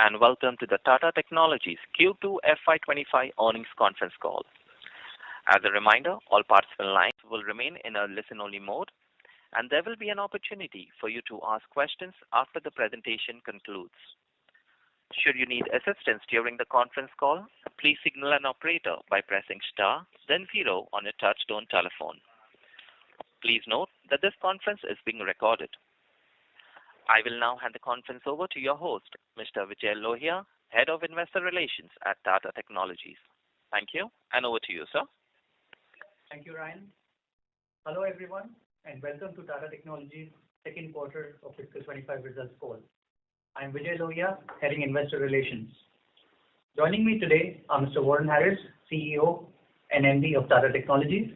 and welcome to the Tata Technologies Q2 FY25 earnings conference call. As a reminder, all participant lines will remain in a listen-only mode, and there will be an opportunity for you to ask questions after the presentation concludes. Should you need assistance during the conference call, please signal an operator by pressing star, then 0 on your touch-tone telephone. Please note that this conference is being recorded. I will now hand the conference over to your host, Mr. Vijay Lohia, Head of Investor Relations at Tata Technologies. Thank you, and over to you, sir. Thank you, Ryan. Hello, everyone, and welcome to Tata Technologies' second quarter of fiscal 25 results call. I'm Vijay Lohia, heading Investor Relations. Joining me today are Mr. Warren Harris, CEO and MD of Tata Technologies,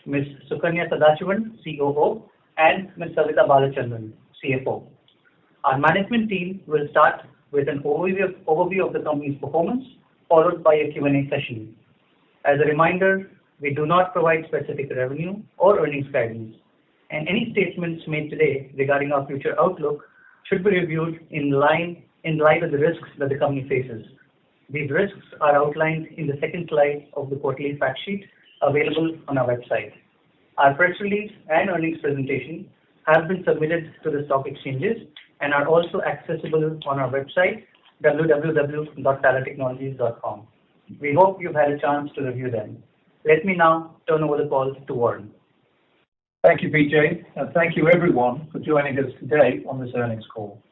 Ms. Sukanya Sadasivan, COO, and Ms. Savita Balachandran, CFO. Our management team will start with an overview of the company's performance, followed by a Q&A session. As a reminder, we do not provide specific revenue or earnings guidance, and any statements made today regarding our future outlook should be reviewed in light of the risks that the company faces. These risks are outlined in the second slide of the quarterly fact sheet available on our website. Our press release and earnings presentation have been submitted to the stock exchanges and are also accessible on our website, www.tatatechnologies.com. We hope you've had a chance to review them. Let me now turn over the call to Warren. Thank you, Vijay, and thank you everyone for joining us today on this earnings call.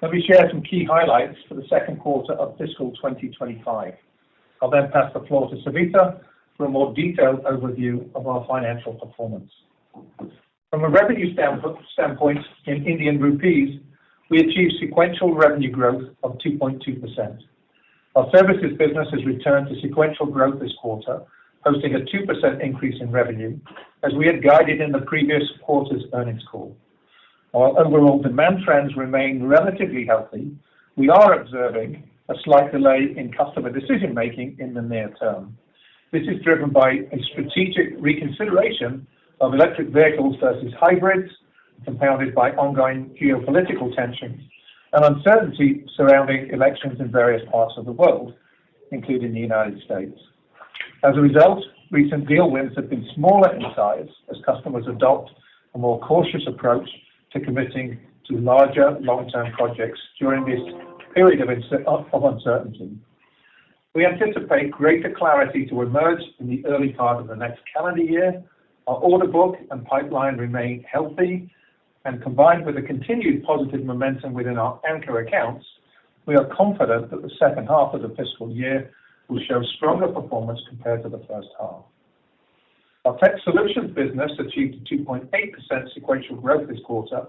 Let me share some key highlights for the second quarter of fiscal 2025. I'll then pass the floor to Savita for a more detailed overview of our financial performance. From a revenue standpoint in Indian rupees, we achieved sequential revenue growth of 2.2%. Our services business has returned to sequential growth this quarter, posting a 2% increase in revenue, as we had guided in the previous quarter's earnings call. While overall demand trends remain relatively healthy, we are observing a slight delay in customer decision-making in the near term. This is driven by a strategic reconsideration of electric vehicles versus hybrids, compounded by ongoing geopolitical tensions and uncertainty surrounding elections in various parts of the world, including the United States. As a result, recent deal wins have been smaller in size as customers adopt a more cautious approach to committing to larger long-term projects during this period of uncertainty. We anticipate greater clarity to emerge in the early part of the next calendar year. Our order book and pipeline remain healthy, and combined with the continued positive momentum within our anchor accounts, we are confident that the second half of the fiscal year will show stronger performance compared to the first half. Our tech solutions business achieved 2.8% sequential growth this quarter,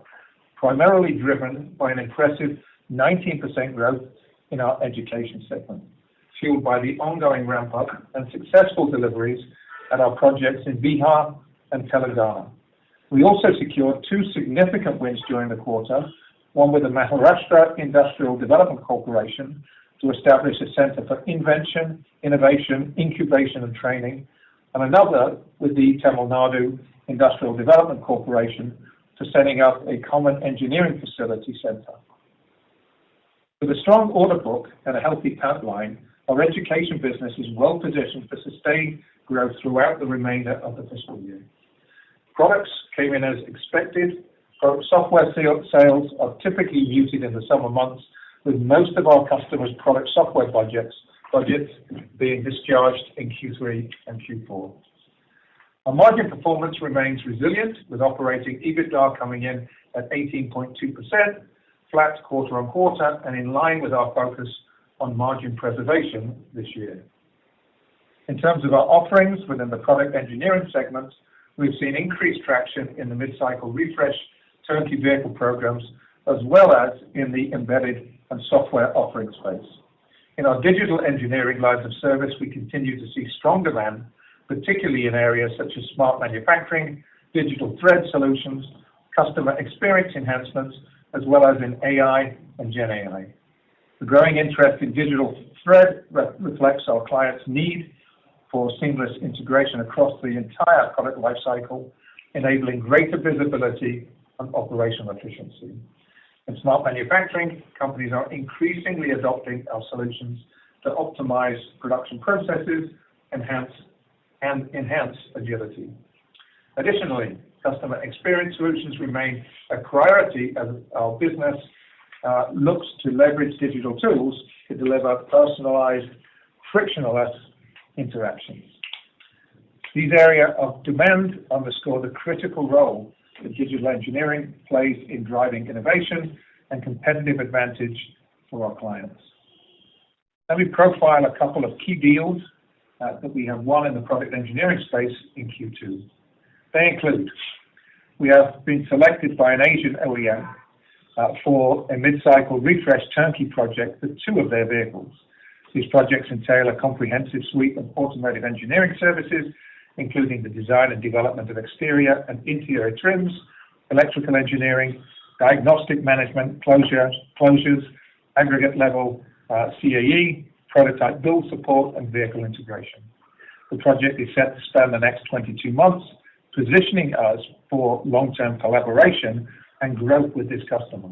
primarily driven by an impressive 19% growth in our education segment, fueled by the ongoing ramp-up and successful deliveries at our projects in Bihar and Telangana. We also secured 2 significant wins during the quarter, one with the Maharashtra Industrial Development Corporation to establish a center for invention, innovation, incubation and training, and another with the Tamil Nadu Industrial Development Corporation for setting up a common engineering facility center. With a strong order book and a healthy pipeline, our education business is well positioned for sustained growth throughout the remainder of the fiscal year. Products came in as expected. Software sales are typically muted in the summer months, with most of our customers' product software budgets being discharged in Q3 and Q4. Our margin performance remains resilient, with operating EBITDA coming in at 18.2%, flat quarter on quarter, and in line with our focus on margin preservation this year. In terms of our offerings within the product engineering segment, we've seen increased traction in the mid-cycle refresh turnkey vehicle programs, as well as in the embedded and software offering space. In our digital engineering lines of service, we continue to see strong demand, particularly in areas such as smart manufacturing, digital thread solutions, customer experience enhancements, as well as in AI and Gen AI. The growing interest in digital thread reflects our clients' need for seamless integration across the entire product lifecycle, enabling greater visibility and operational efficiency. In smart manufacturing, companies are increasingly adopting our solutions to optimize production processes and enhance agility. Additionally, customer experience solutions remain a priority as our business looks to leverage digital tools to deliver personalized, frictionless interactions. These areas of demand underscore the critical role that digital engineering plays in driving innovation and competitive advantage for our clients. Let me profile a couple of key deals that we have won in the product engineering space in Q2. They include, we have been selected by an Asian OEM for a mid-cycle refresh turnkey project for 2 of their vehicles. These projects entail a comprehensive suite of automotive engineering services, including the design and development of exterior and interior trims, electrical engineering, diagnostic management, closures, aggregate level CAE, prototype build support, and vehicle integration. The project is set to span the next 22 months, positioning us for long-term collaboration and growth with this customer.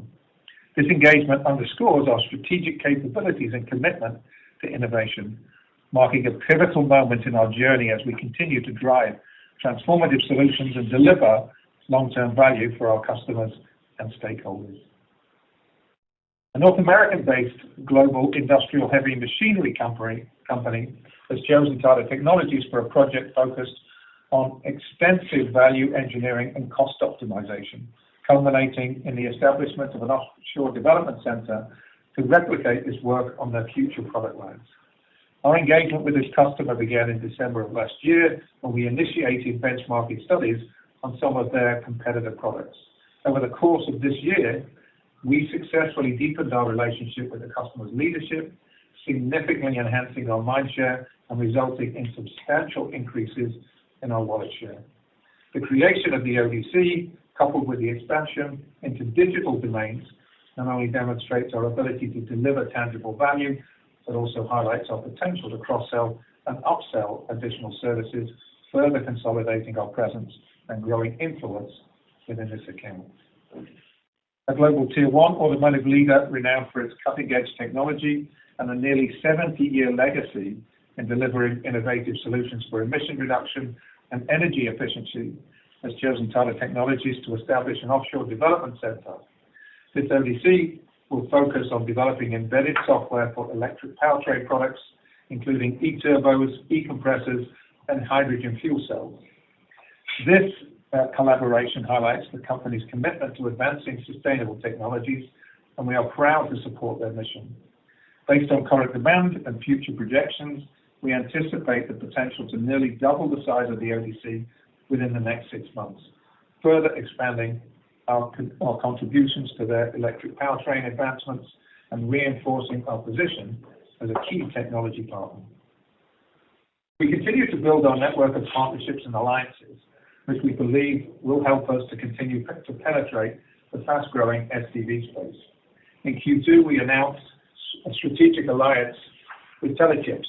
This engagement underscores our strategic capabilities and commitment to innovation, marking a pivotal moment in our journey as we continue to drive transformative solutions and deliver long-term value for our customers and stakeholders. A North American-based global industrial heavy machinery company has chosen Tata Technologies for a project focused on extensive value engineering and cost optimization, culminating in the establishment of an offshore development center to replicate this work on their future product lines. Our engagement with this customer began in December of last year when we initiated benchmarking studies on some of their competitor products. Over the course of this year, we successfully deepened our relationship with the customer's leadership, significantly enhancing our mindshare and resulting in substantial increases in our wallet share. The creation of the ODC, coupled with the expansion into digital domains, not only demonstrates our ability to deliver tangible value, but also highlights our potential to cross-sell and upsell additional services, further consolidating our presence and growing influence within this account. A global Tier 1 automotive leader renowned for its cutting-edge technology and a nearly 70-year legacy in delivering innovative solutions for emission reduction and energy efficiency has chosen Tata Technologies to establish an offshore development center. This ODC will focus on developing embedded software for electric powertrain products, including e-turbos, e-compressors, and hydrogen fuel cells. This collaboration highlights the company's commitment to advancing sustainable technologies, and we are proud to support their mission. Based on current demand and future projections, we anticipate the potential to nearly double the size of the ODC within the next 6 months, further expanding our contributions to their electric powertrain advancements and reinforcing our position as a key technology partner. We continue to build our network of partnerships and alliances, which we believe will help us to continue to penetrate the fast-growing SDV space. In Q2, we announced a strategic alliance with Telechips,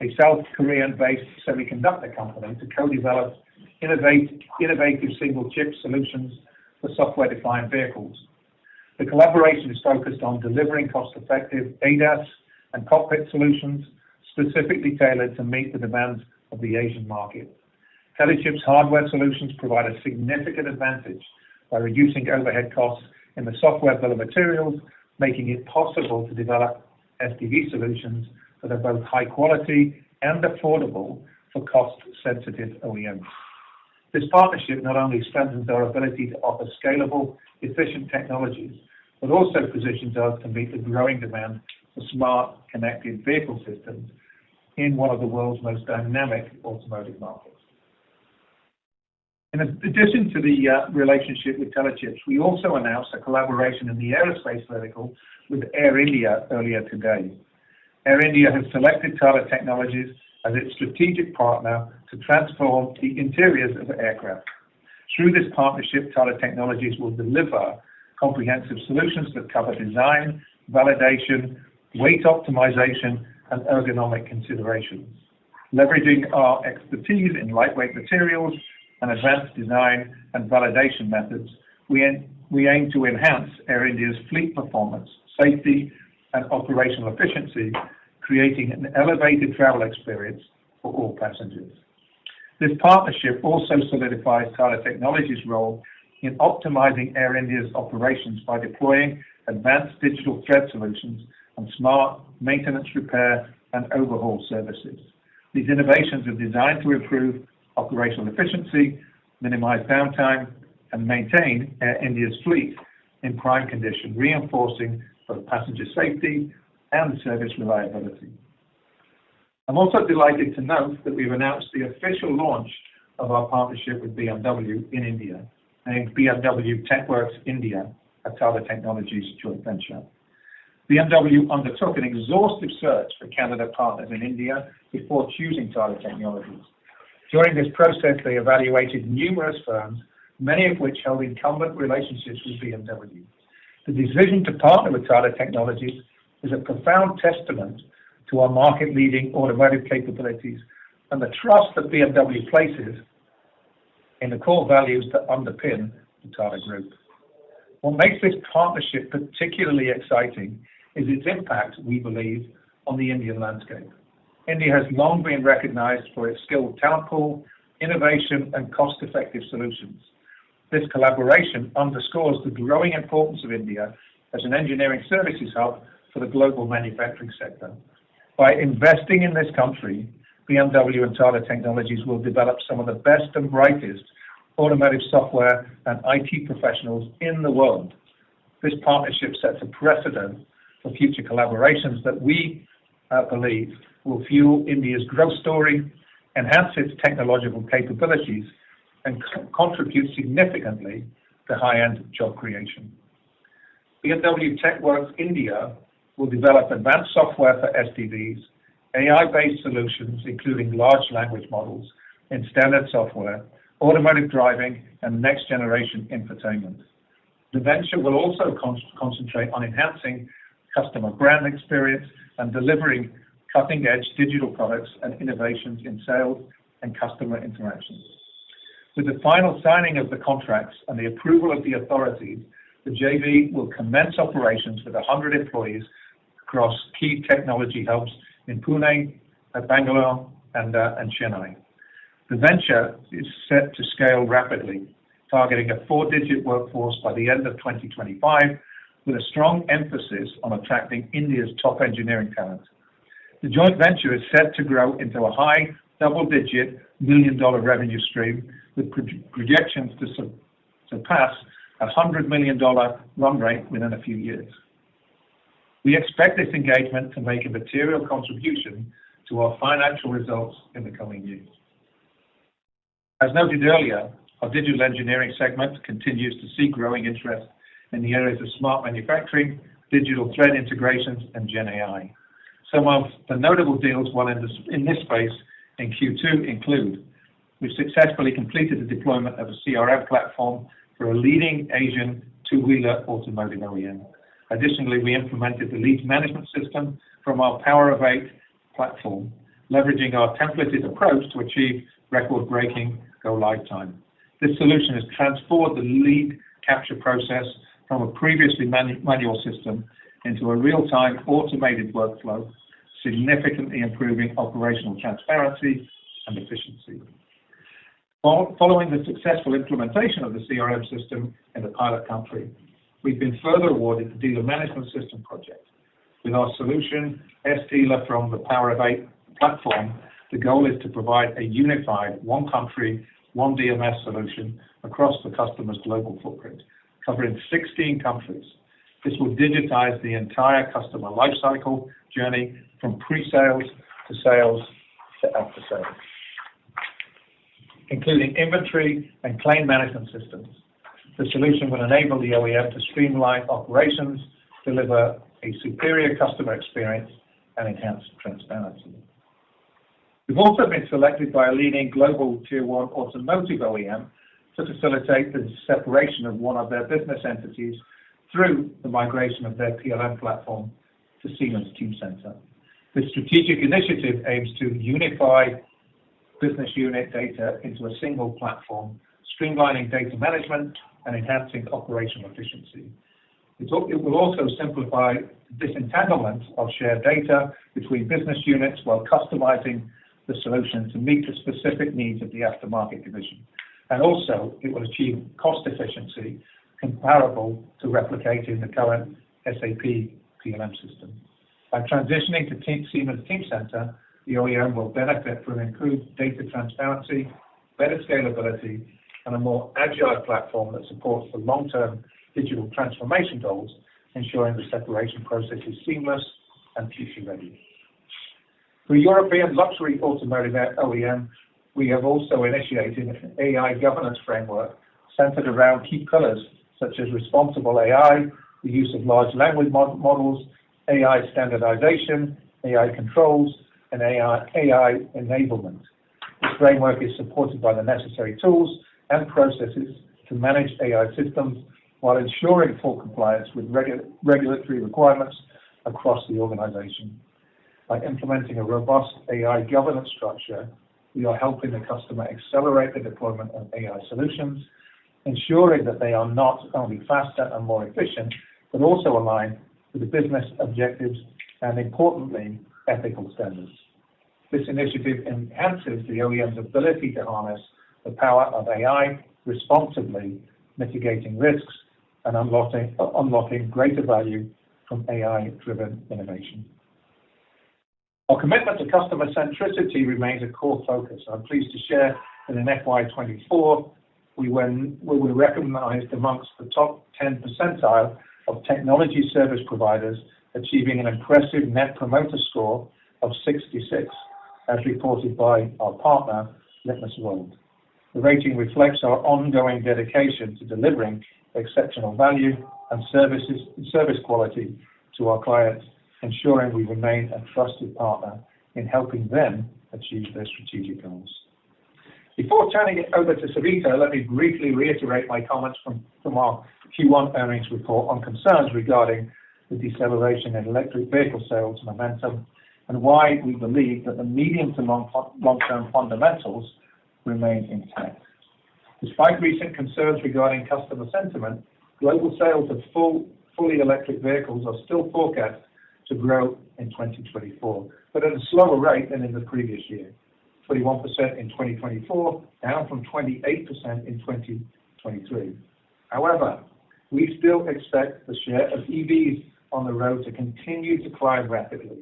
a South Korean-based semiconductor company, to co-develop innovative single-chip solutions for software-defined vehicles. The collaboration is focused on delivering cost-effective ADAS and cockpit solutions specifically tailored to meet the demands of the Asian market. Telechips hardware solutions provide a significant advantage by reducing overhead costs in the software bill of materials, making it possible to develop SDV solutions that are both high quality and affordable for cost-sensitive OEMs. This partnership not only strengthens our ability to offer scalable, efficient technologies, but also positions us to meet the growing demand for smart, connected vehicle systems in one of the world's most dynamic automotive markets. In addition to the relationship with Telechips, we also announced a collaboration in the aerospace vertical with Air India earlier today. Air India has selected Tata Technologies as its strategic partner to transform the interiors of aircraft. Through this partnership, Tata Technologies will deliver comprehensive solutions that cover design, validation, weight optimization, and ergonomic considerations. Leveraging our expertise in lightweight materials and advanced design and validation methods, we we aim to enhance Air India's fleet performance, safety, and operational efficiency, creating an elevated travel experience for all passengers. This partnership also solidifies Tata Technologies' role in optimizing Air India's operations by deploying advanced digital thread solutions and smart maintenance, repair, and overhaul services. These innovations are designed to improve operational efficiency, minimize downtime, and maintain Air India's fleet in prime condition, reinforcing both passenger safety and service reliability. I'm also delighted to note that we've announced the official launch of our partnership with BMW in India, named BMW TechWorks India, a Tata Technologies joint venture. BMW undertook an exhaustive search for candidate partners in India before choosing Tata Technologies. During this process, they evaluated numerous firms, many of which held incumbent relationships with BMW. The decision to partner with Tata Technologies is a profound testament to our market-leading automotive capabilities and the trust that BMW places in the core values that underpin the Tata Group. What makes this partnership particularly exciting is its impact, we believe, on the Indian landscape. India has long been recognized for its skilled talent pool, innovation, and cost-effective solutions. This collaboration underscores the growing importance of India as an engineering services hub for the global manufacturing sector. By investing in this country, BMW and Tata Technologies will develop some of the best and brightest automotive software and IT professionals in the world. This partnership sets a precedent for future collaborations that we believe will fuel India's growth story, enhance its technological capabilities, and contribute significantly to high-end job creation. BMW TechWorks India will develop advanced software for SDVs, AI-based solutions, including large language models in standard software, automotive driving, and next-generation infotainment. The venture will also concentrate on enhancing customer brand experience and delivering cutting-edge digital products and innovations in sales and customer interactions. With the final signing of the contracts and the approval of the authorities, the JV will commence operations with 100 employees across key technology hubs in Pune, Bangalore, and Chennai. The venture is set to scale rapidly, targeting a 4-digit workforce by the end of 2025, with a strong emphasis on attracting India's top engineering talent. The joint venture is set to grow into a high double-digit million-dollar revenue stream with projections to surpass a $100 million run rate within a few years. We expect this engagement to make a material contribution to our financial results in the coming years. As noted earlier, our digital engineering segment continues to see growing interest in the areas of smart manufacturing, digital thread integrations, and Gen AI. Some of the notable deals won in this space in Q2 include: we've successfully completed the deployment of a CRM platform for a leading Asian two-wheeler automotive OEM. Additionally, we implemented the lead management system from our Power of 8 platform, leveraging our templated approach to achieve record-breaking go-live time. This solution has transformed the lead capture process from a previously manual system into a real-time automated workflow, significantly improving operational transparency and efficiency. Following the successful implementation of the CRM system in the pilot country, we've been further awarded the dealer management system project. With our solution, S-Dealer from the Power of 8 platform, the goal is to provide a unified one country, one DMS solution across the customer's global footprint, covering 16 countries. This will digitize the entire customer lifecycle journey from pre-sales to sales to after sales, including inventory and claim management systems. The solution will enable the OEM to streamline operations, deliver a superior customer experience, and enhance transparency. We've also been selected by a leading global Tier 1 automotive OEM to facilitate the separation of one of their business entities through the migration of their PLM platform to Siemens Teamcenter. This strategic initiative aims to unify business unit data into a single platform, streamlining data management and enhancing operational efficiency. It will also simplify disentanglement of shared data between business units while customizing the solution to meet the specific needs of the aftermarket division. And also, it will achieve cost efficiency comparable to replicating the current SAP PLM system. By transitioning to Siemens Teamcenter, the OEM will benefit from improved data transparency, better scalability, and a more agile platform that supports the long-term digital transformation goals, ensuring the separation process is seamless and future-ready. For European luxury automotive OEM, we have also initiated an AI governance framework centered around key pillars such as responsible AI, the use of large language models, AI standardization, AI controls, and AI enablement. This framework is supported by the necessary tools and processes to manage AI systems while ensuring full compliance with regulatory requirements across the organization. By implementing a robust AI governance structure, we are helping the customer accelerate the deployment of AI solutions, ensuring that they are not only faster and more efficient, but also aligned with the business objectives and, importantly, ethical standards. This initiative enhances the OEM's ability to harness the power of AI responsibly, mitigating risks and unlocking greater value from AI-driven innovation. Our commitment to customer centricity remains a core focus. I'm pleased to share that in FY24, we were recognized amongst the top 10 percentile of technology service providers, achieving an impressive Net Promoter Score of 66, as reported by our partner, Litmus World. The rating reflects our ongoing dedication to delivering exceptional value and service quality to our clients, ensuring we remain a trusted partner in helping them achieve their strategic goals. Before turning it over to Savita, let me briefly reiterate my comments from our Q1 earnings report on concerns regarding the deceleration in electric vehicle sales momentum and why we believe that the medium to long-term fundamentals remain intact. Despite recent concerns regarding customer sentiment, global sales of fully electric vehicles are still forecast to grow in 2024, but at a slower rate than in the previous year. 21% in 2024, down from 28% in 2023. However, we still expect the share of EVs on the road to continue to climb rapidly.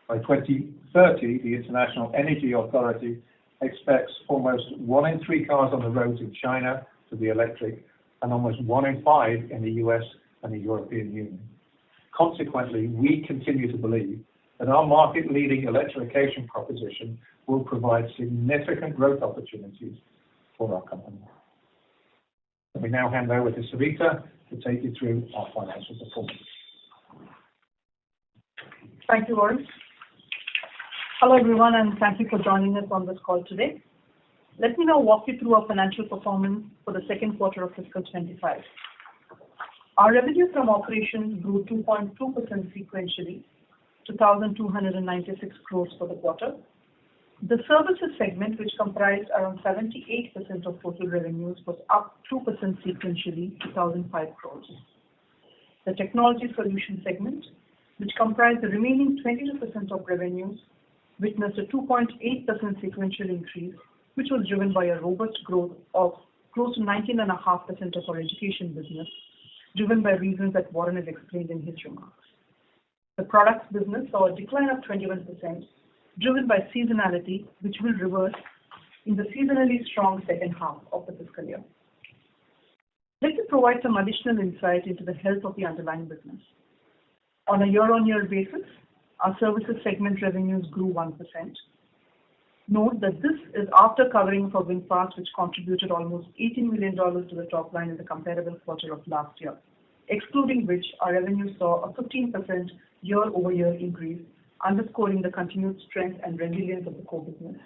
By 2030, the International Energy Authority expects almost 1 in 3 cars on the roads in China to be electric and almost 1 in 5 in the US and the European Union. Consequently, we continue to believe that our market-leading electrification proposition will provide significant growth opportunities for our company. Let me now hand over to Savita to take you through our financial performance. Thank you, Warren. Hello, everyone, and thank you for joining us on this call today. Let me now walk you through our financial performance for the second quarter of fiscal 25. Our revenue from operations grew 2.2% sequentially to 1,296 crores for the quarter. The services segment, which comprised around 78% of total revenues, was up 2% sequentially to 1,005 crores. The technology solution segment, which comprised the remaining 22% of revenues, witnessed a 2.8% sequential increase, which was driven by a robust growth of close to 19.5% of our education business, driven by reasons that Warren has explained in his remarks. The products business saw a decline of 21%, driven by seasonality, which will reverse in the seasonally strong second half of the fiscal year. Let me provide some additional insight into the health of the underlying business. On a year-on-year basis, our services segment revenues grew 1%. Note that this is after covering for VinFast, which contributed almost $18 million to the top line in the comparable quarter of last year, excluding which our revenue saw a 15% year-over-year increase, underscoring the continued strength and resilience of the core business.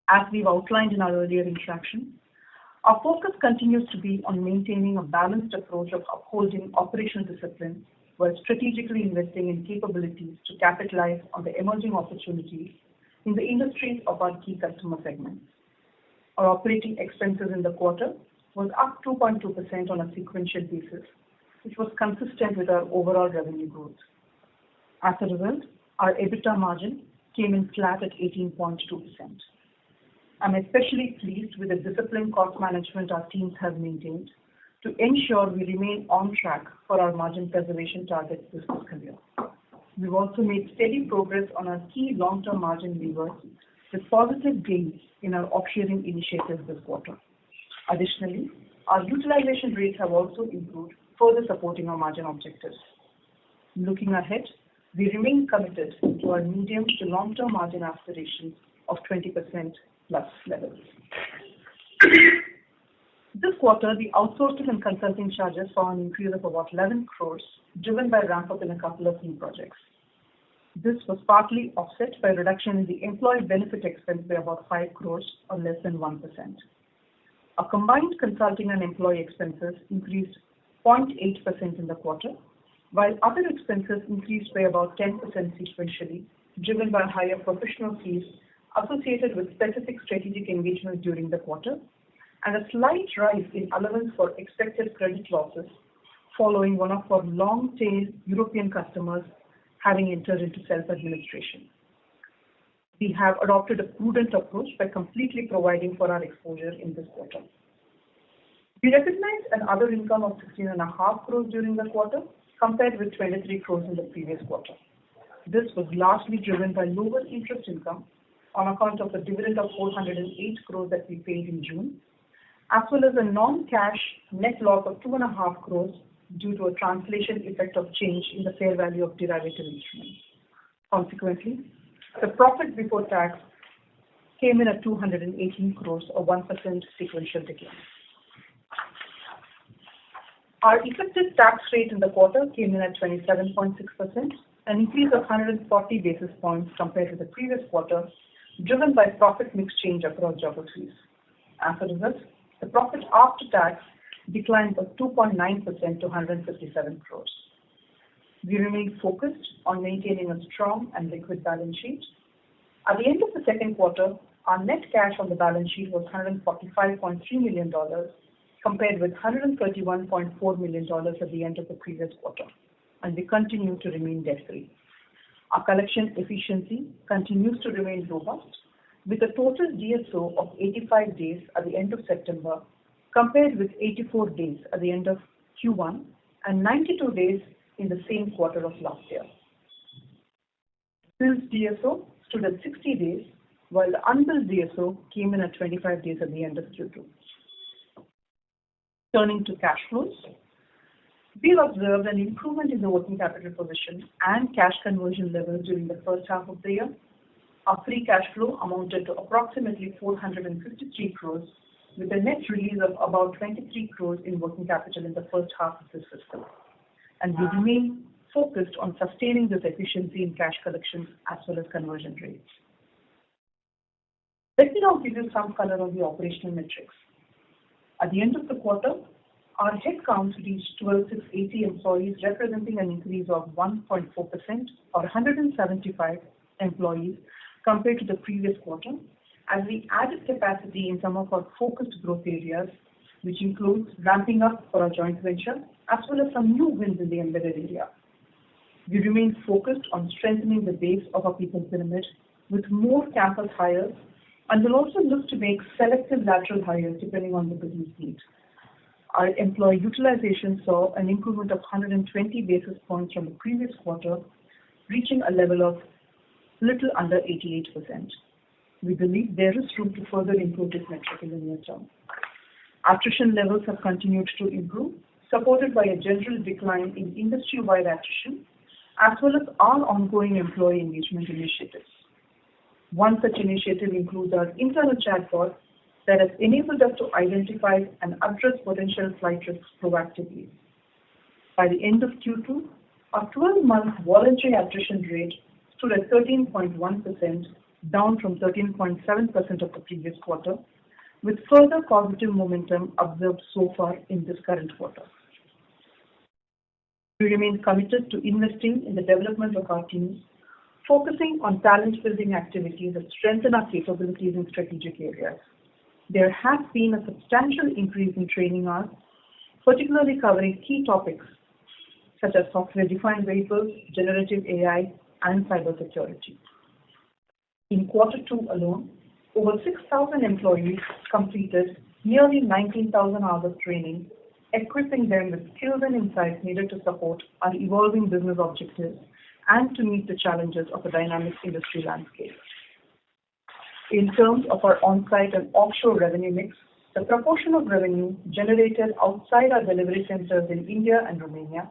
As we've outlined in our earlier interaction, our focus continues to be on maintaining a balanced approach of upholding operational discipline while strategically investing in capabilities to capitalize on the emerging opportunities in the industries of our key customer segments. Our operating expenses in the quarter was up 2.2% on a sequential basis, which was consistent with our overall revenue growth. As a result, our EBITDA margin came in flat at 18.2%. I'm especially pleased with the disciplined cost management our teams have maintained to ensure we remain on track for our margin preservation targets this fiscal year. We've also made steady progress on our key long-term margin levers with positive gains in our offshoring initiatives this quarter. Additionally, our utilization rates have also improved, further supporting our margin objectives. Looking ahead, we remain committed to our medium to long-term margin aspirations of 20% plus levels. This quarter, the outsourcing and consulting charges saw an increase of about 11 crores, driven by ramp-up in a couple of new projects. This was partly offset by a reduction in the employee benefit expense by about 5 crores, or less than 1%. Our combined consulting and employee expenses increased 0.8% in the quarter, while other expenses increased by about 10% sequentially, driven by higher professional fees associated with specific strategic engagements during the quarter, and a slight rise in allowance for expected credit losses following one of our long-tail European customers having entered into self-administration. We have adopted a prudent approach by completely providing for our exposure in this quarter. We recognized an other income of 16.5 crores during the quarter, compared with 23 crores in the previous quarter. This was largely driven by lower interest income on account of the dividend of 408 crores that we paid in June, as well as a non-cash net loss of 2.5 crores due to a translation effect of change in the fair value of derivative instruments. Consequently, the profit before tax came in at 218 crores, or 1% sequential decline. Our effective tax rate in the quarter came in at 27.6%, an increase of 140 basis points compared to the previous quarter, driven by profit mix change across geographies. As a result, the profit after tax declined by 2.9% to 157 crores. We remain focused on maintaining a strong and liquid balance sheet. At the end of the second quarter, our net cash on the balance sheet was $145.3 million, compared with $131.4 million at the end of the previous quarter, and we continue to remain debt-free. Our collection efficiency continues to remain robust, with a total DSO of 85 days at the end of September, compared with 84 days at the end of Q1 and 92 days in the same quarter of last year. Billed DSO stood at 60 days, while the unbilled DSO came in at 25 days at the end of Q2. Turning to cash flows, we've observed an improvement in the working capital position and cash conversion levels during the first half of the year. Our free cash flow amounted to approximately 453 crores, with a net release of about 23 crores in working capital in the first half of this fiscal. And we remain focused on sustaining this efficiency in cash collections as well as conversion rates. Let me now give you some color on the operational metrics. At the end of the quarter, our headcount reached 12,680 employees, representing an increase of 1.4%, or 175 employees compared to the previous quarter, as we added capacity in some of our focused growth areas, which includes ramping up for our joint venture, as well as some new wins in the embedded area. We remain focused on strengthening the base of our people pyramid with more campus hires, and will also look to make selective lateral hires depending on the business needs. Our employee utilization saw an improvement of 120 basis points from the previous quarter, reaching a level of little under 88%. We believe there is room to further improve this metric in the near term. Attrition levels have continued to improve, supported by a general decline in industry-wide attrition, as well as our ongoing employee engagement initiatives. One such initiative includes our internal chatbot that has enabled us to identify and address potential flight risks proactively. By the end of Q2, our 12-month voluntary attrition rate stood at 13.1%, down from 13.7% of the previous quarter, with further positive momentum observed so far in this current quarter. We remain committed to investing in the development of our teams, focusing on talent building activities that strengthen our capabilities in strategic areas. there has been a substantial increase in training hours, particularly covering key topics such as software-defined vehicles, generative AI, and cybersecurity. In quarter 2 alone, over 6,000 employees completed nearly 19,000 hours of training, equipping them with skills and insights needed to support our evolving business objectives and to meet the challenges of a dynamic industry landscape. In terms of our on-site and offshore revenue mix, the proportion of revenue generated outside our delivery centers in India and Romania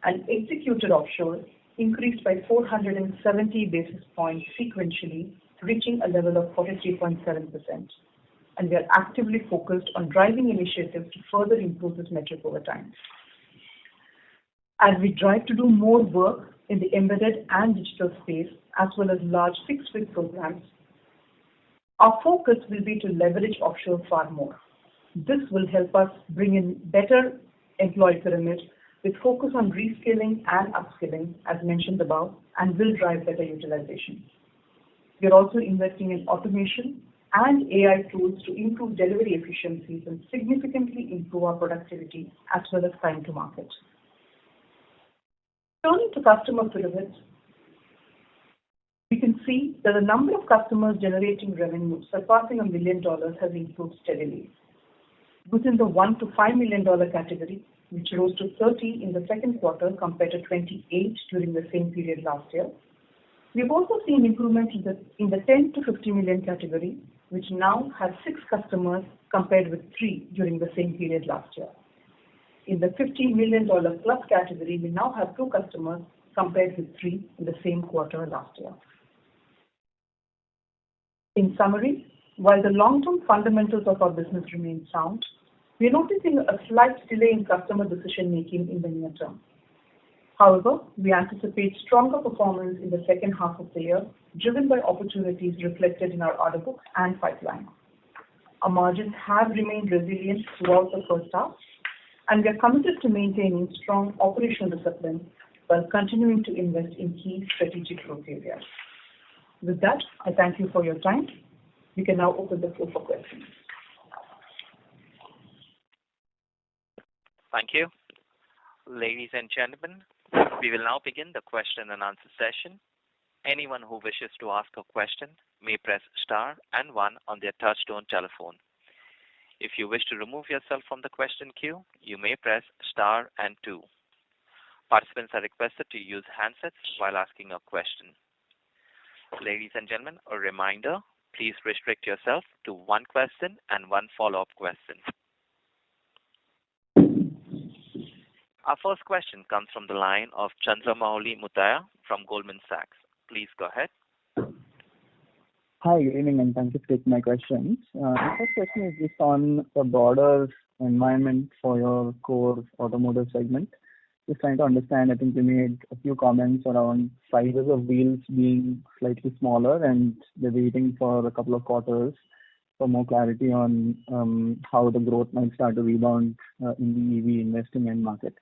and executed offshore increased by 470 basis points sequentially, reaching a level of 43.7%. And we are actively focused on driving initiatives to further improve this metric over time. As we drive to do more work in the embedded and digital space, as well as large fixed-wing programs, our focus will be to leverage offshore far more. This will help us bring in better employee pyramid with focus on reskilling and upskilling, as mentioned above, and will drive better utilization. We are also investing in automation and AI tools to improve delivery efficiencies and significantly improve our productivity as well as time to market. Turning to customer pyramids, we can see that the number of customers generating revenue surpassing $1 million has improved steadily. Within the $1 to $5 million category, which rose to 30 in the second quarter compared to 28 during the same period last year, we've also seen improvement in the 10 to 50 million category, which now has 6 customers compared with 3 during the same period last year. In the $50 million plus category, we now have 2 customers compared with 3 in the same quarter last year. In summary, while the long-term fundamentals of our business remain sound, we are noticing a slight delay in customer decision-making in the near term. However, we anticipate stronger performance in the second half of the year, driven by opportunities reflected in our order book and pipeline. Our margins have remained resilient throughout the first half, and we are committed to maintaining strong operational discipline while continuing to invest in key strategic growth areas. With that, I thank you for your time. We can now open the floor for questions. Thank you. Ladies and gentlemen, we will now begin the question and answer session. Anyone who wishes to ask a question may press star and 1 on their touchtone telephone. If you wish to remove yourself from the question queue, you may press star and 2. Participants are requested to use handsets while asking a question. Ladies and gentlemen, a reminder, please restrict yourself to 1 question and 1 follow-up question. Our first question comes from the line of Chandramouli Muthiah from Goldman Sachs. Please go ahead. Hi, good evening, and thank you for taking my questions. My first question is just on the broader environment for your core automotive segment. Just trying to understand, I think you made a few comments around sizes of wheels being slightly smaller, and they're waiting for a couple of quarters for more clarity on how the growth might start to rebound in the EV investing end market.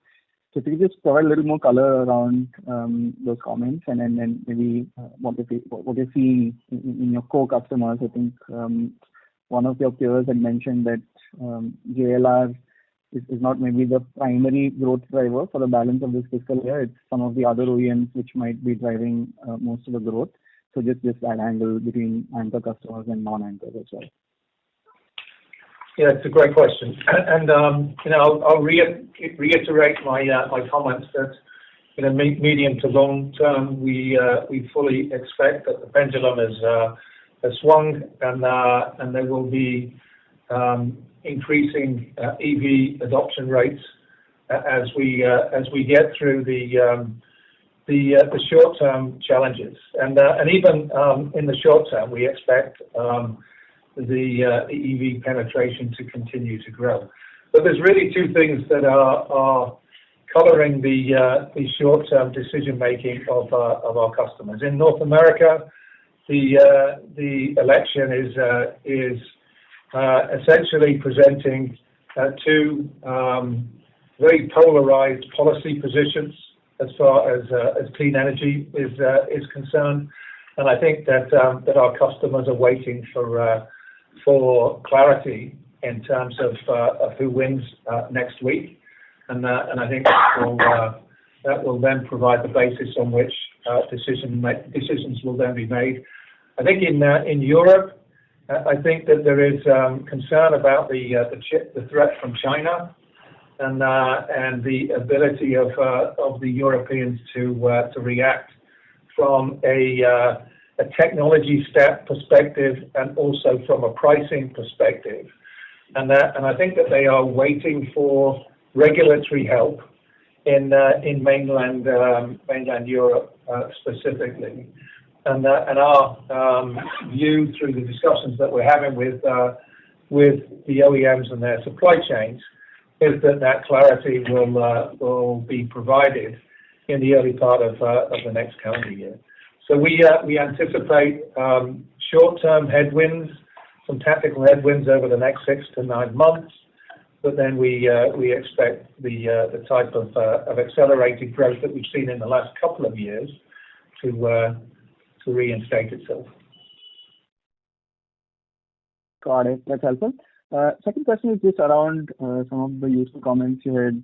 So if you could just provide a little more color around those comments, and then maybe what you're seeing in your core customers. I think one of your peers had mentioned that JLR is not maybe the primary growth driver for the balance of this fiscal year. It's some of the other OEMs which might be driving most of the growth. So just that angle between anchor customers and non-anchors as well. Yeah, it's a great question, and I'll reiterate my comments that in a medium to long term, we fully expect that the pendulum has swung, and there will be increasing EV adoption rates as we get through the short term challenges, and even in the short term, we expect the EV penetration to continue to grow. But there's really 2 things that are coloring the short-term decision-making of our customers. In North America, the election is essentially presenting 2 very polarized policy positions as far as clean energy is concerned, and I think that our customers are waiting for for clarity in terms of who wins next week, and I think that will then provide the basis on which decisions will then be made. I think in Europe, I think that there is concern about the threat from China, and the ability of the Europeans to react from a technology step perspective and also from a pricing perspective, and I think that they are waiting for regulatory help in mainland Europe specifically, and our view through the discussions that we're having with the OEMs and their supply chains is that clarity will be provided in the early part of the next calendar year. So we anticipate short-term headwinds, some tactical headwinds over the next 6 to 9 months, but then we expect the type of accelerated growth that we've seen in the last couple of years to reinstate itself. Got it. That's helpful. Second question is just around some of the useful comments you had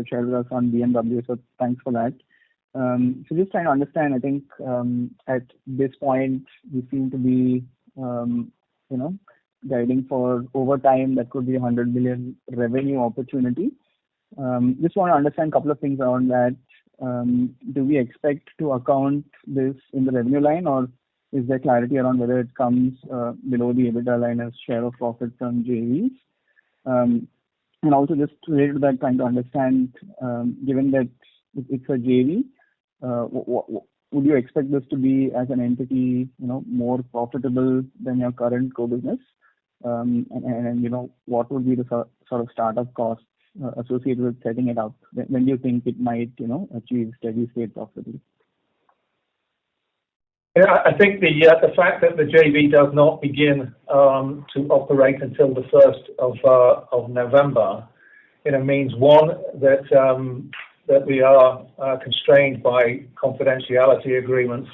shared with us on BMW, so thanks for that. So just trying to understand, I think at this point we seem to be, guiding for over time that could be 100 million revenue opportunity. Just want to understand a couple of things around that. Do we expect to account this in the revenue line, or is there clarity around whether it comes below the EBITDA line as share of profit from JVs? And also just related to that, trying to understand, given that it's a JV, would you expect this to be as an entity, more profitable than your current core business? And what would be the sort of startup costs associated with setting it up? When do you think it might, achieve steady state profitability? Yeah, I think the fact that the JV does not begin to operate until the 1st of November, means one that we are constrained by confidentiality agreements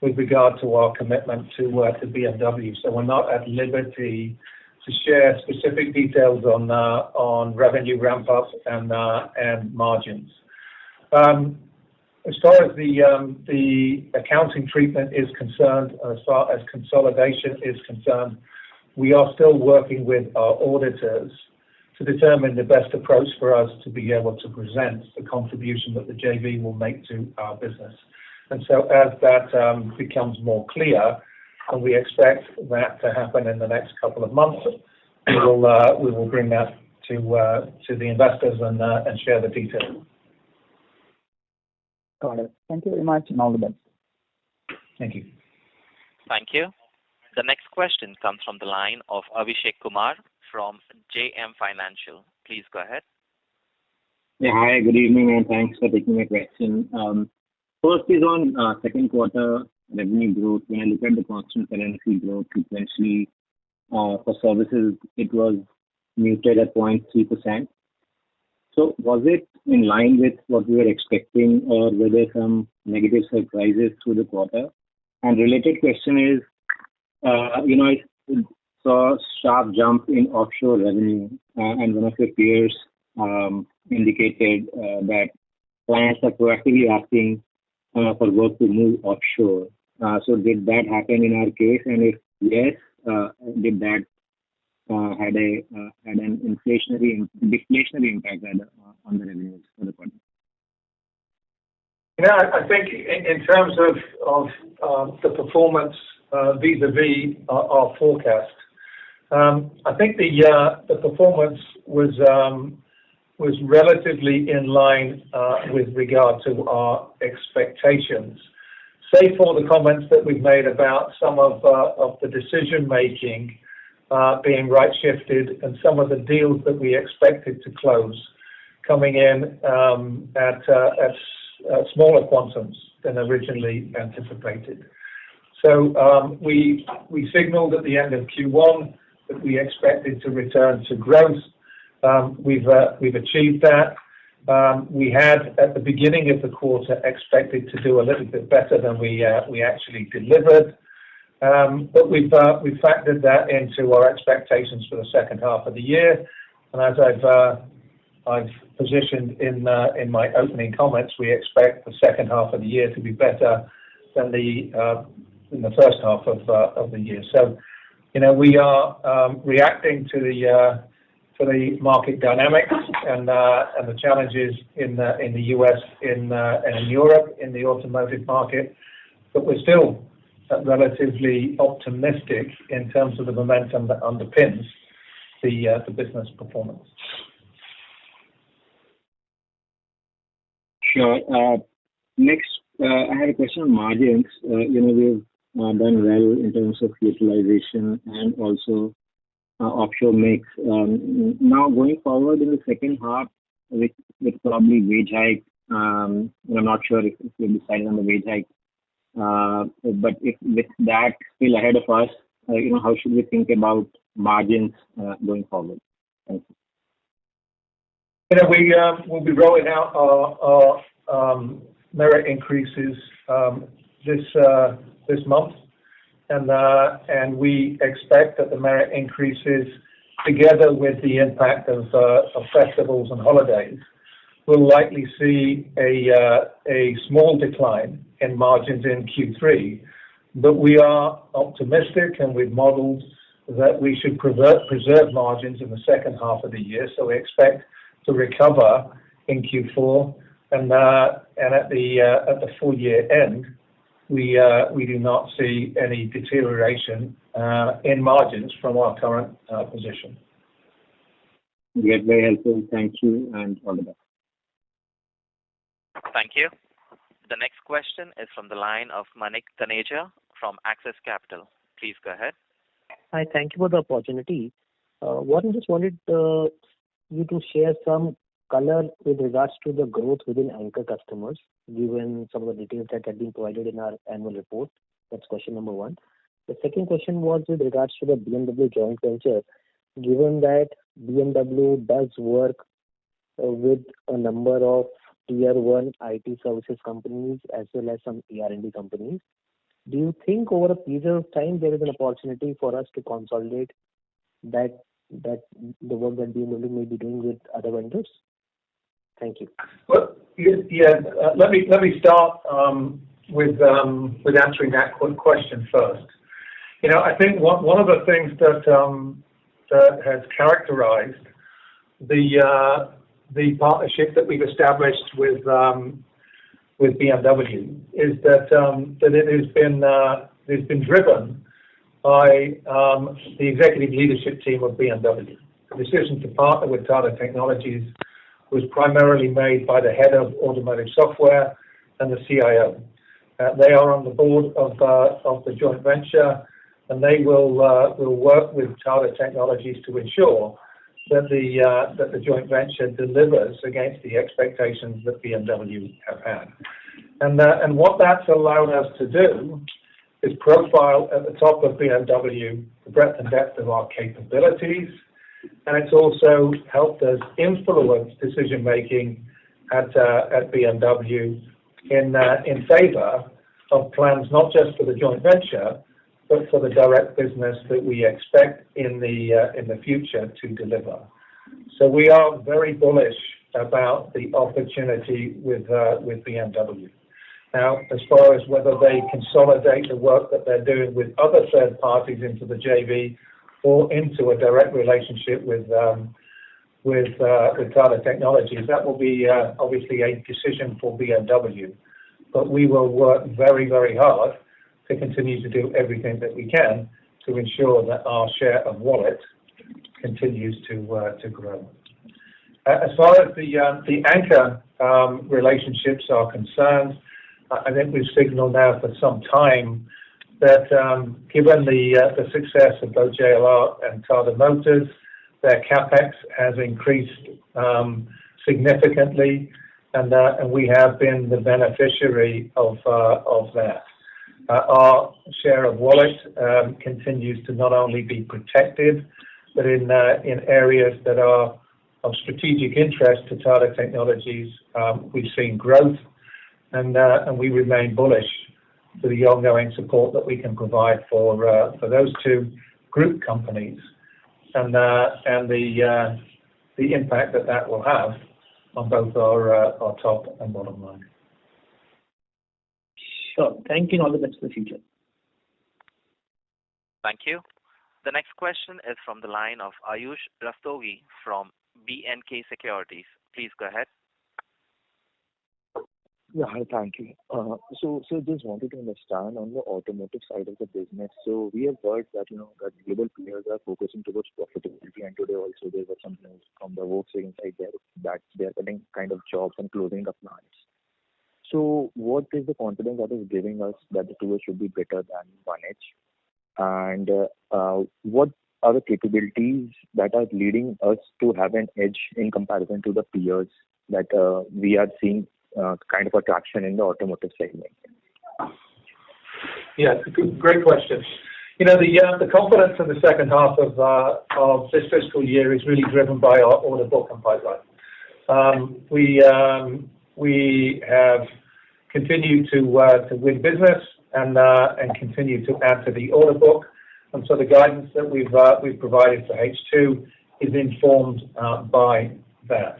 with regard to our commitment to BMW. So we're not at liberty to share specific details on revenue ramp up and margins. As far as the accounting treatment is concerned, as far as consolidation is concerned, we are still working with our auditors to determine the best approach for us to be able to present the contribution that the JV will make to our business. And so as that becomes more clear, and we expect that to happen in the next couple of months, we will bring that to the investors and share the details. Got it. Thank you very much, and all the best. Thank you. Thank you. The next question comes from the line of Abhishek Kumar from JM Financial. Please go ahead. Yeah, hi, good evening, and thanks for taking my question. First is on second quarter revenue growth. When I look at the constant currency growth sequentially for services, it was muted at 0.3%. So was it in line with what we were expecting, or were there some negative surprises through the quarter? And related question is, I saw a sharp jump in offshore revenue, and one of your peers indicated that clients are proactively asking for work to move offshore. So did that happen in our case? And if yes, did that had an deflationary impact on the revenues for the quarter? Yeah, I think in terms of the performance vis-a-vis our forecast, I think the performance was relatively in line with regard to our expectations, save for the comments that we've made about some of the decision making being right shifted, and some of the deals that we expected to close coming in at smaller quantums than originally anticipated. So we signaled at the end of Q1 that we expected to return to growth. We've achieved that. We had at the beginning of the quarter expected to do a little bit better than we actually delivered. But we've factored that into our expectations for the second half of the year. And as I've positioned in my opening comments, we expect the second half of the year to be better than in the first half of the year. So, we are reacting to the market dynamics and the challenges in the US and in Europe in the automotive market, but we're still relatively optimistic in terms of the momentum that underpins the business performance. Sure. Next, I have a question on margins. We've done well in terms of utilization and also offshore mix. Now going forward in the second half with probably wage hike, I'm not sure if you've decided on the wage hike, but if with that still ahead of us, how should we think about margins going forward? Thank you. We'll be rolling out our merit increases this month, and we expect that the merit increases, together with the impact of festivals and holidays, will likely see a small decline in margins in Q3. But we are optimistic, and we've modelled that we should preserve margins in the second half of the year. So we expect to recover in Q4, and at the full year end, we do not see any deterioration in margins from our current position. Yes, very helpful. Thank you, and all the best. Thank you. The next question is from the line of Manik Taneja from Axis Capital. Please go ahead. Hi, thank you for the opportunity. Warren, just wanted you to share some color with regards to the growth within anchor customers, given some of the details that have been provided in our annual report. That's question number one. The second question was with regards to the BMW joint venture. Given that BMW does work with a number of tier 1 IT services companies as well as some ER&D companies, do you think over a period of time there is an opportunity for us to consolidate that the work that BMW may be doing with other vendors? Thank you. Well, let me start with answering that question first. I think one of the things that has characterized the partnership that we've established with BMW is that it has been driven by the executive leadership team of BMW. The decision to partner with Tata Technologies was primarily made by the head of automotive software and the CIO. They are on the board of the joint venture, and they will work with Tata Technologies to ensure that the joint venture delivers against the expectations that BMW have had. And what that's allowed us to do is profile at the top of BMW the breadth and depth of our capabilities, and it's also helped us influence decision making at BMW in favor of plans not just for the joint venture, but for the direct business that we expect in the future to deliver. So we are very bullish about the opportunity with BMW. Now, as far as whether they consolidate the work that they're doing with other third parties into the JV or into a direct relationship with Tata Technologies, that will be obviously a decision for BMW. But we will work very, very hard to continue to do everything that we can to ensure that our share of wallet continues to grow. As far as the anchor relationships are concerned, I think we've signaled now for some time that given the success of both JLR and Tata Motors, their capex has increased significantly, and we have been the beneficiary of that. Our share of wallet continues to not only be protected, but in areas that are of strategic interest to Tata Technologies, we've seen growth, and we remain bullish to the ongoing support that we can provide for those two group companies, and the impact that will have on both our top and bottom line. Sure. Thank you, and all the best for the future. Thank you. The next question is from the line of Ayush Rastogi from B&K Securities. Please go ahead. Yeah, hi, thank you. So just wanted to understand on the automotive side of the business. So we have heard that, that global players are focusing towards profitability, and today also there were some news from the Volkswagen side there that they are cutting kind of jobs and closing the plants. So what is the confidence that is giving us that the two should be better than one edge? And what are the capabilities that are leading us to have an edge in comparison to the peers that we are seeing kind of attraction in the automotive segment? Yeah, great question. The confidence in the second half of this fiscal year is really driven by our order book and pipeline. We have continued to win business and continue to add to the order book, and so the guidance that we've provided for H2 is informed by that.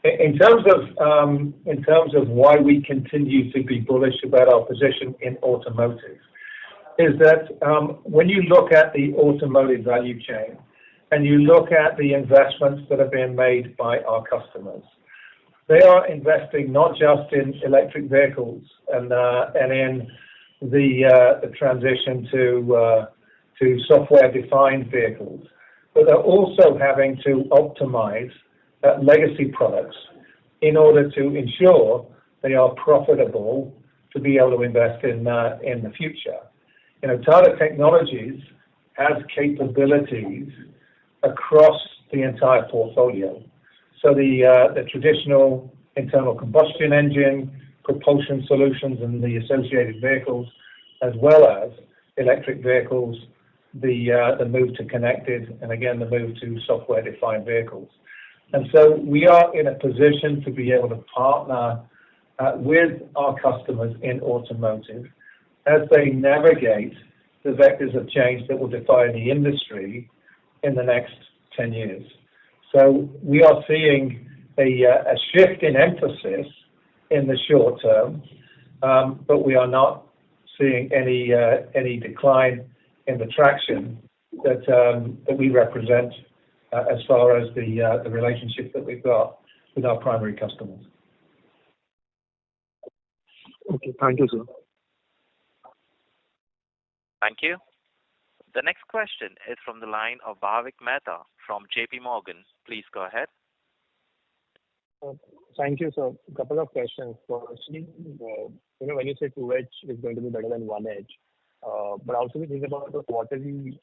In terms of why we continue to be bullish about our position in automotive, is that when you look at the automotive value chain and you look at the investments that are being made by our customers, they are investing not just in electric vehicles and in the transition to software-defined vehicles, but they're also having to optimize legacy products in order to ensure they are profitable to be able to invest in the future. Tata Technologies has capabilities across the entire portfolio. So the traditional internal combustion engine, propulsion solutions and the associated vehicles, as well as electric vehicles, the move to connected, and again, the move to software-defined vehicles. And so we are in a position to be able to partner with our customers in automotive as they navigate the vectors of change that will define the industry in the next 10 years. So we are seeing a shift in emphasis in the short term, but we are not seeing any decline in the traction that we represent as far as the relationship that we've got with our primary customers. Okay, thank you, sir. Thank you. The next question is from the line of Bhavik Mehta from JP Morgan. Please go ahead. Thank you, sir. A couple of questions. Firstly, when you say 2H is going to be better than 1H, but also we think about the quarterly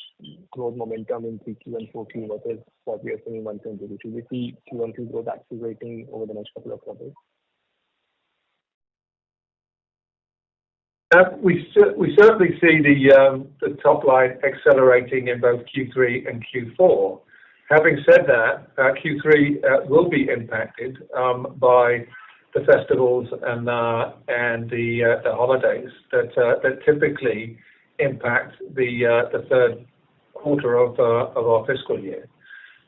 growth momentum in 3Q and 4Q versus what we are seeing month on month. Should we see Q1Q growth accelerating over the next couple of quarters? We certainly see the top line accelerating in both Q3 and Q4. Having said that, Q3 will be impacted by the festivals and the holidays that typically impact the third quarter of our fiscal year.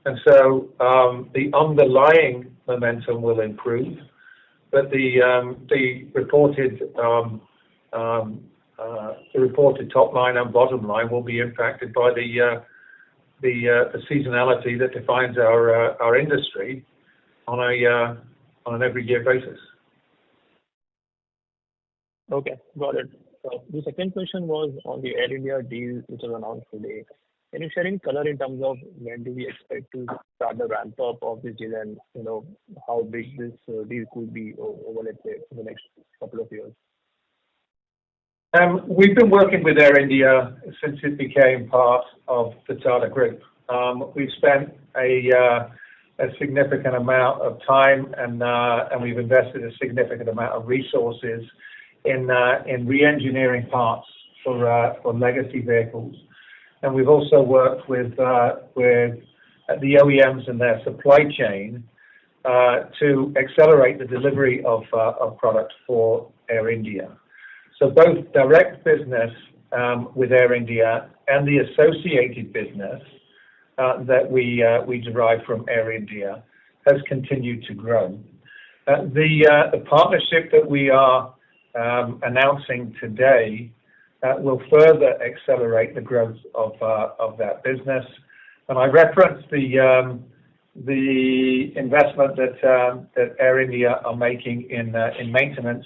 And so the underlying momentum will improve, but the reported top line and bottom line will be impacted by the seasonality that defines our industry on an every year basis. Okay, got it. The second question was on the Air India deal which was announced today. Can you share any color in terms of when do we expect to start the ramp up of this deal, and how big this deal could be over, let's say, in the next couple of years? We've been working with Air India since it became part of the Tata Group. We've spent a significant amount of time and we've invested a significant amount of resources in re-engineering parts for legacy vehicles. And we've also worked with the OEMs and their supply chain to accelerate the delivery of product for Air India. So both direct business with Air India and the associated business that we derive from Air India has continued to grow. The partnership that we are announcing today will further accelerate the growth of that business. And I referenced the investment that Air India are making in maintenance,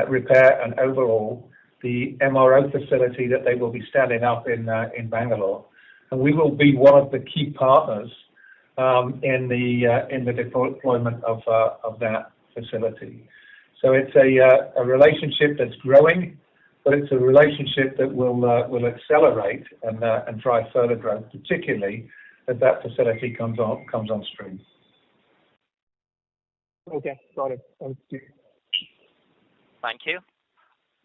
repair, and overhaul the MRO facility that they will be standing up in Bangalore, and we will be one of the key partners in the deployment of that facility. So it's a relationship that's growing, but it's a relationship that will accelerate and drive further growth, particularly as that facility comes on stream. Okay, got it. Thank you. Thank you.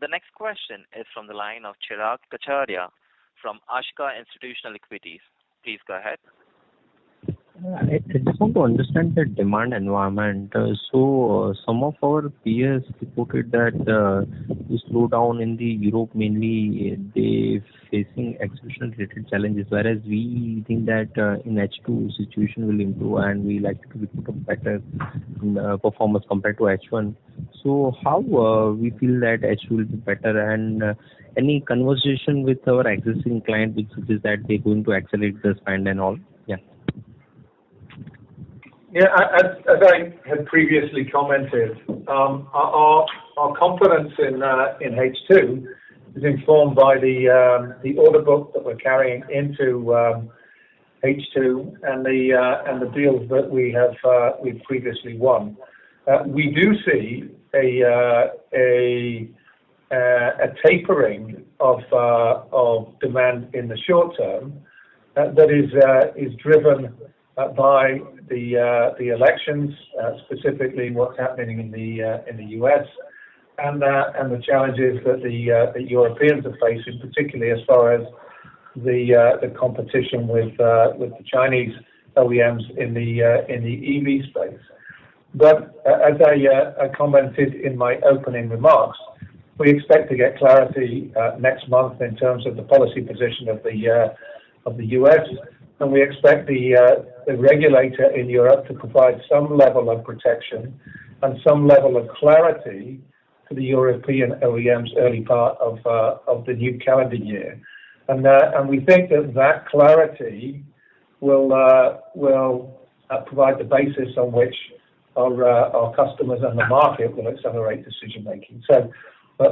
The next question is from the line of Chirag Kacharya from Ashika Institutional Equities. Please go ahead. I just want to understand the demand environment. So some of our peers reported that the slowdown in the Europe, mainly they facing execution-related challenges, whereas we think that in H2 situation will improve and we like to report a better performance compared to H1. So how we feel that H2 will be better, and any conversation with our existing client which is that they're going to accelerate the spend and all? Yeah. Yeah, as I had previously commented, our confidence in H2 is informed by the order book that we're carrying into H2 and the deals that we've previously won. We do see a tapering of demand in the short term that is driven by the elections, specifically what's happening in the US, and the challenges that the Europeans are facing, particularly as far as the competition with the Chinese OEMs in the EV space. But as I commented in my opening remarks, we expect to get clarity next month in terms of the policy position of the US, and we expect the regulator in Europe to provide some level of protection and some level of clarity to the European OEMs early part of the new calendar year. And we think that clarity will provide the basis on which our customers and the market will accelerate decision making. So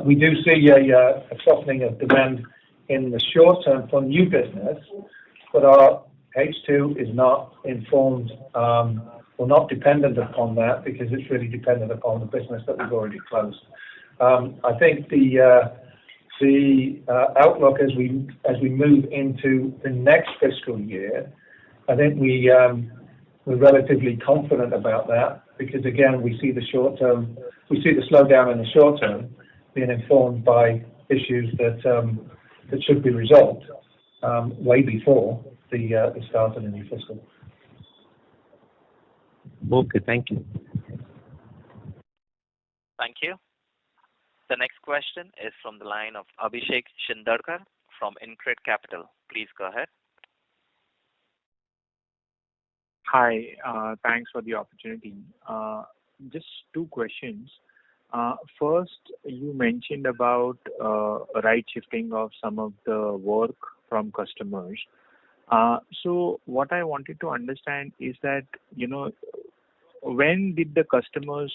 we do see a softening of demand in the short term for new business, but our H2 is not informed or not dependent upon that, because it's really dependent upon the business that we've already closed. I think the outlook as we move into the next fiscal year, I think we're relatively confident about that, because again we see the slowdown in the short term being informed by issues that should be resolved way before the start of the new fiscal. Okay, thank you. Thank you. The next question is from the line of Abhishek Shindarkar from InCred Capital. Please go ahead. Hi, thanks for the opportunity. Just two questions. First, you mentioned about right shifting of some of the work from customers. So what I wanted to understand is that, when did the customers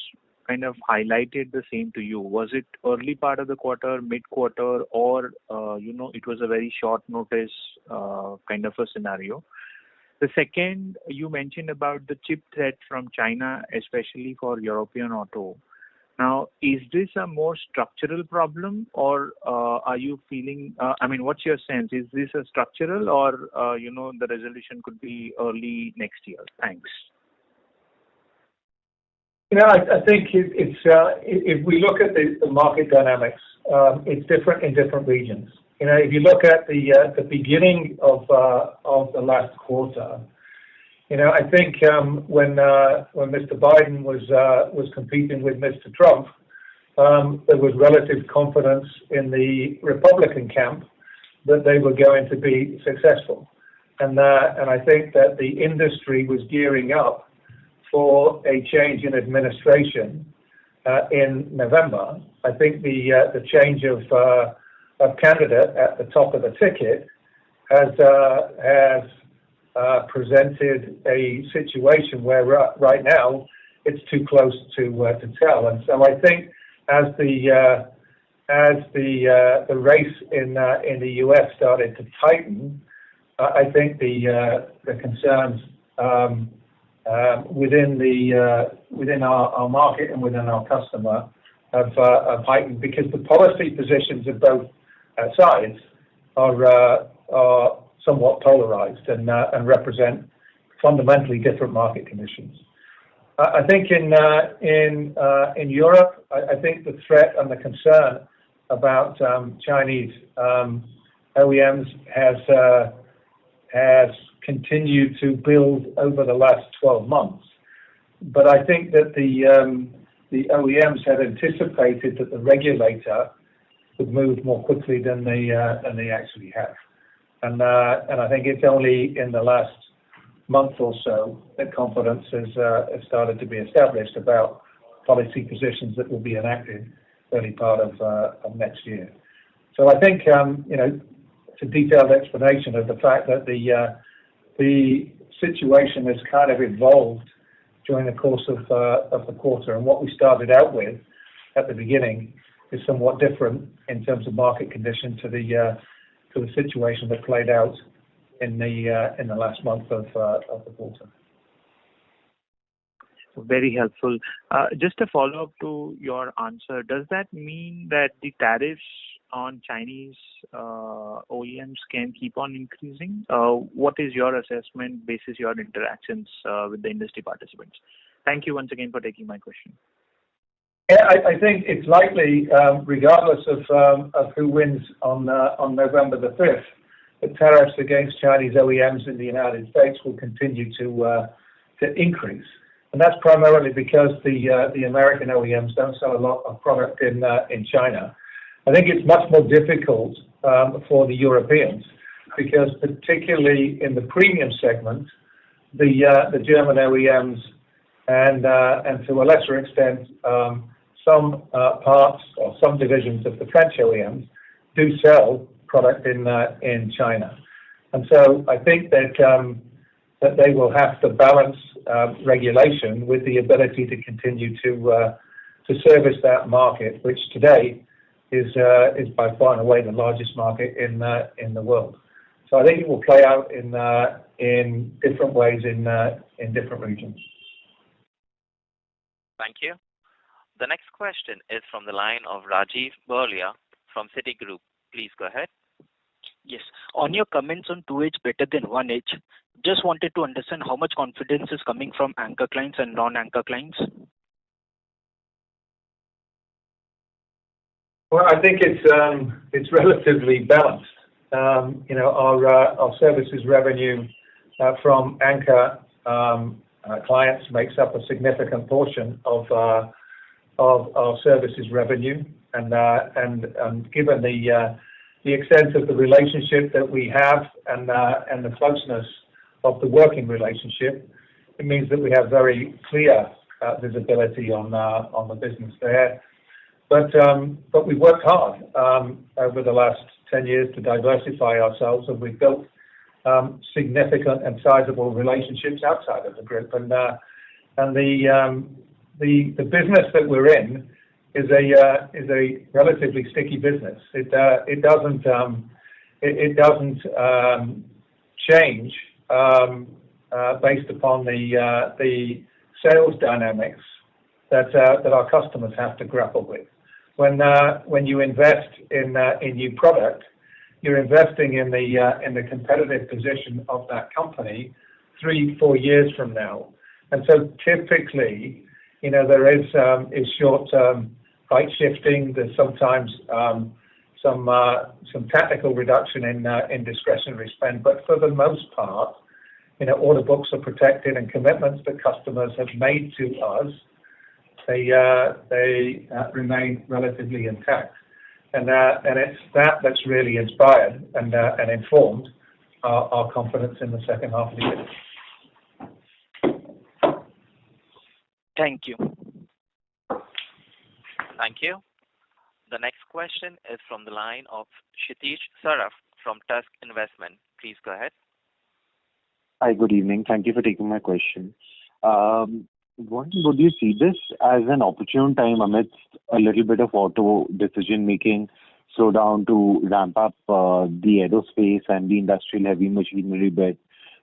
kind of highlighted the same to you? Was it early part of the quarter, mid-quarter, or, it was a very short notice kind of a scenario? The second, you mentioned about the chip threat from China, especially for European auto. Now, is this a more structural problem, or are you feeling, what's your sense? Is this a structural, or, the resolution could be early next year? Thanks. I think it's if we look at the market dynamics, it's different in different regions. If you look at the beginning of the last quarter, I think when Mr. Biden was competing with Mr. Trump, there was relative confidence in the Republican camp that they were going to be successful. And I think that the industry was gearing up for a change in administration in November. I think the change of candidate at the top of the ticket has presented a situation where right now it's too close to tell. And so I think as the race in the U.S. started to tighten, I think the concerns within our market and within our customer have heightened, because the policy positions of both sides are somewhat polarized and represent fundamentally different market conditions. I think in Europe, I think the threat and the concern about Chinese OEMs has continued to build over the last 12 months. But I think that the OEMs had anticipated that the regulator would move more quickly than they actually have. And I think it's only in the last month or so that confidence has started to be established about policy positions that will be enacted early part of next year. So I think it's a detailed explanation of the fact that the situation has kind of evolved during the course of the quarter, and what we started out with at the beginning is somewhat different in terms of market condition to the situation that played out in the last month of the quarter. Very helpful. Just a follow-up to your answer, does that mean that the tariffs on Chinese OEMs can keep on increasing? What is your assessment basis your interactions with the industry participants? Thank you once again for taking my question. Yeah, I think it's likely, regardless of who wins on November the 5th, the tariffs against Chinese OEMs in the United States will continue to increase. And that's primarily because the American OEMs don't sell a lot of product in China. I think it's much more difficult for the Europeans, because particularly in the premium segment, the German OEMs and to a lesser extent some parts or some divisions of the French OEMs do sell product in China. And so I think that they will have to balance regulation with the ability to continue to service that market, which today is by far and away the largest market in the world. So I think it will play out in different ways in different regions. Thank you. The next question is from the line of Rajiv Berlia from Citigroup. Please go ahead. Yes. On your comments on 2H better than 1H, just wanted to understand how much confidence is coming from anchor clients and non-anchor clients? Well, I think it's relatively balanced. Our services revenue from anchor clients makes up a significant portion of our services revenue, and given the extent of the relationship that we have and the closeness of the working relationship, it means that we have very clear visibility on the business there. But we've worked hard over the last 10 years to diversify ourselves, and we've built significant and sizable relationships outside of the group. And the business that we're in is a relatively sticky business. It doesn't change based upon the sales dynamics that our customers have to grapple with. When you invest in new product, you're investing in the competitive position of that company 3-4 years from now. And so typically, there is short-term price shifting. There's sometimes some tactical reduction in discretionary spend, but for the most part, order books are protected, and commitments that customers have made to us they remain relatively intact. And it's that that's really inspired and informed our confidence in the second half of the year. Thank you. Thank you. The next question is from the line of Kshitij Saraf from Tusk Investment. Please go ahead. Hi, good evening. Thank you for taking my question. Would you see this as an opportune time amidst a little bit of auto decision-making slowdown to ramp up the aerospace and the industrial heavy machinery bit?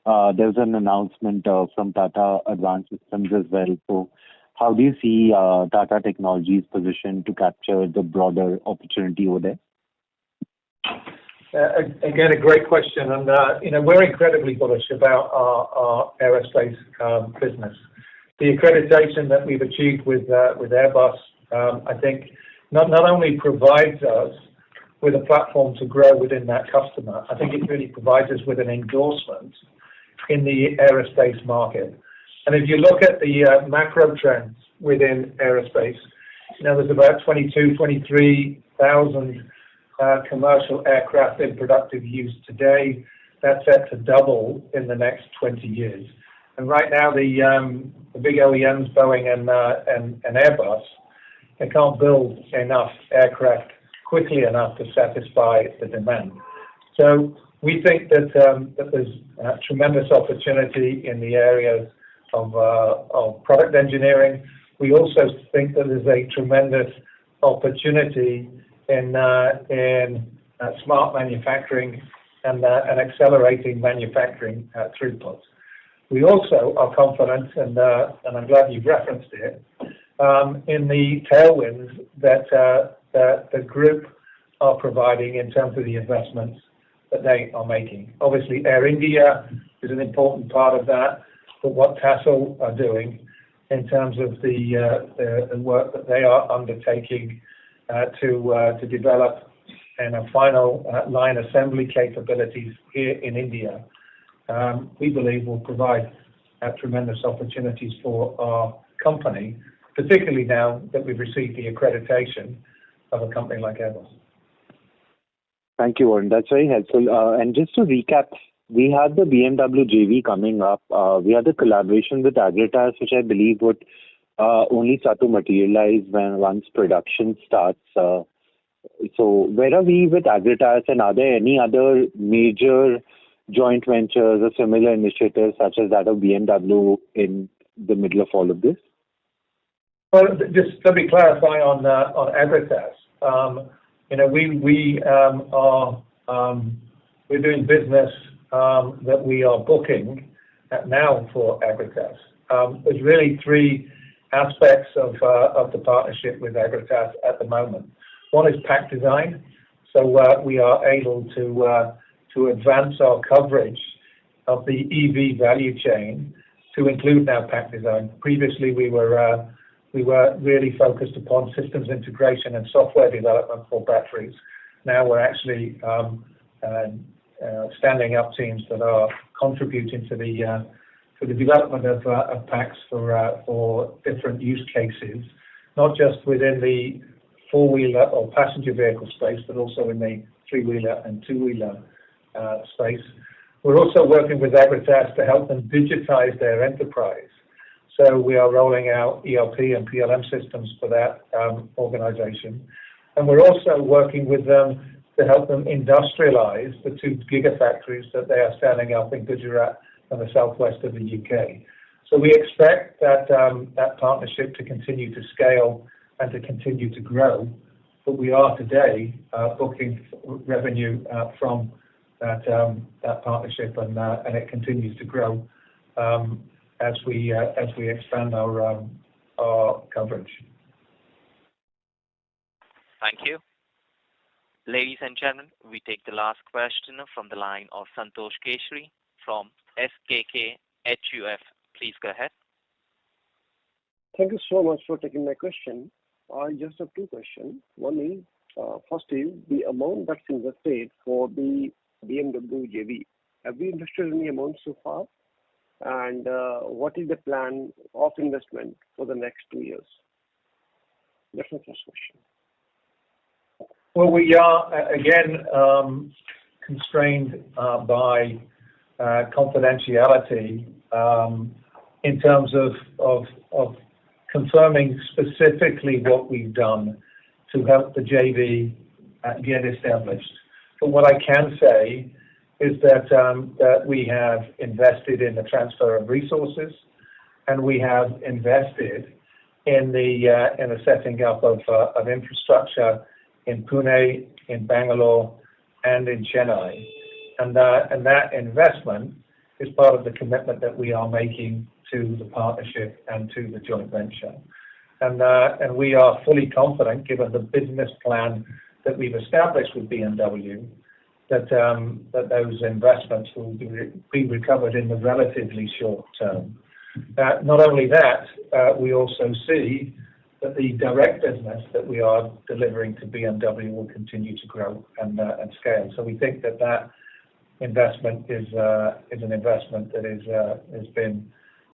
There was an announcement from Tata Advanced Systems as well. So how do you see Tata Technologies' position to capture the broader opportunity over there? Again, a great question, and we're incredibly bullish about our aerospace business. The accreditation that we've achieved with Airbus, I think, not only provides us with a platform to grow within that customer, I think it really provides us with an endorsement in the aerospace market. And if you look at the macro trends within aerospace, there's about 23,000 commercial aircraft in productive use today. That's set to double in the next 20 years. And right now, the big OEMs, Boeing and Airbus, they can't build enough aircraft quickly enough to satisfy the demand. So we think that there's tremendous opportunity in the areas of product engineering. We also think that there's a tremendous opportunity in smart manufacturing and accelerating manufacturing throughput. We also are confident, and I'm glad you've referenced it, in the tailwinds that the group are providing in terms of the investments that they are making. Obviously, Air India is an important part of that, but what Tata are doing in terms of the work that they are undertaking to develop and a final line assembly capabilities here in India, we believe will provide tremendous opportunities for our company, particularly now that we've received the accreditation of a company like Airbus. Thank you, Warren. That's very helpful. And just to recap, we had the BMW JV coming up. We had the collaboration with Agratas, which I believe would only start to materialize once production starts. So where are we with Agratas, and are there any other major joint ventures or similar initiatives such as that of BMW in the middle of all of this? Well, just let me clarify on Agratas. We're doing business that we are booking now for Agratas. There's really three aspects of the partnership with Agratas at the moment. One is pack design, so we are able to advance our coverage of the EV value chain to include now pack design. Previously, we were really focused upon systems integration and software development for batteries. Now we're actually standing up teams that are contributing to the development of packs for different use cases, not just within the four-wheeler or passenger vehicle space, but also in the three-wheeler and two-wheeler space. We're also working with Agratas to help them digitize their enterprise. So we are rolling out ERP and PLM systems for that organization. And we're also working with them to help them industrialize the 2 gigafactories that they are standing up in Gujarat and the southwest of the UK. So we expect that partnership to continue to scale and to continue to grow. But we are today booking revenue from that partnership, and it continues to grow as we expand our coverage. Thank you. Ladies and gentlemen, we take the last question from the line of Santosh Keshri from SKK HUF. Please go ahead. Thank you so much for taking my question. I just have 2 questions. One is, first is the amount that's invested for the BMW JV. Have we invested any amount so far? And what is the plan of investment for the next 2 years? That's my first question. Well, we are again constrained by confidentiality in terms of confirming specifically what we've done to help the JV get established. But what I can say is that we have invested in the transfer of resources, and we have invested in the setting up of infrastructure in Pune, in Bangalore, and in Chennai, and that investment is part of the commitment that we are making to the partnership and to the joint venture, and we are fully confident, given the business plan that we've established with BMW, that those investments will be recovered in the relatively short term. Not only that, we also see that the direct business that we are delivering to BMW will continue to grow and scale. So we think that investment is an investment that has been